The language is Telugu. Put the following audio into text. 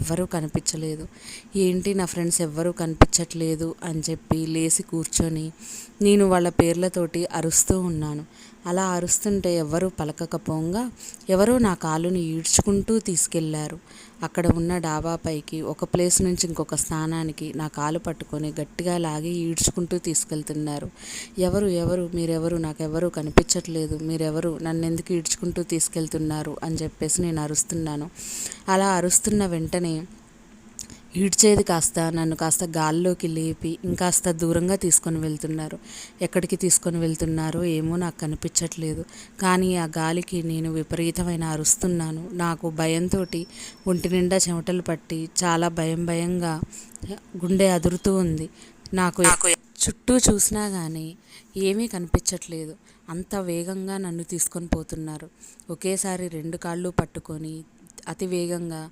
ఎవ్వరూ కనిపించలేదు. ఏంటి నా ఫ్రెండ్స్ ఎవ్వరూ కనిపించట్లేదు అని చెప్పి లేచి కూర్చొని నేను వాళ్ళ పేర్లతోటి అరుస్తూ ఉన్నాను. అలా అరుస్తుంటే ఎవ్వరూ పలకకపోగా ఎవరో నా కాలుని ఈడ్చుకుంటూ తీసుకెళ్లారు. అక్కడ ఉన్న డాబా పైకి ఒక ప్లేస్ నుంచి ఇంకొక స్థానానికి నా కాలు పట్టుకొని గట్టిగా లాగి ఈడ్చుకుంటూ తీసుకెళ్తున్నారు. ఎవరు ఎవరు మీరెవరు, నాకెవరూ కనిపించట్లేదు, మీరెవరు, నన్ను ఎందుకు ఈడ్చుకుంటూ తీసుకెళ్తున్నారు అని చెప్పేసి నేను అరుస్తున్నాను. అలా అరుస్తున్న వెంటనే ఈడ్చేది కాస్త నన్ను కాస్త గాల్లోకి లేపి ఇంకాస్త దూరంగా తీసుకొని వెళ్తున్నారు. ఎక్కడికి తీసుకొని వెళ్తున్నారో ఏమో నాకు కనిపించట్లేదు. కానీ ఆ గాలికి నేను విపరీతమైన అరుస్తున్నాను. నాకు భయంతో ఒంటి నిండా చెమటలు పట్టి చాలా భయంగా గుండె అదురుతూ ఉంది. నాకు చుట్టూ చూసినా కానీ ఏమీ కనిపించట్లేదు. అంత వేగంగా నన్ను తీసుకొని పోతున్నారు. ఒకేసారి రెండు కాళ్ళు పట్టుకొని అతి వేగంగా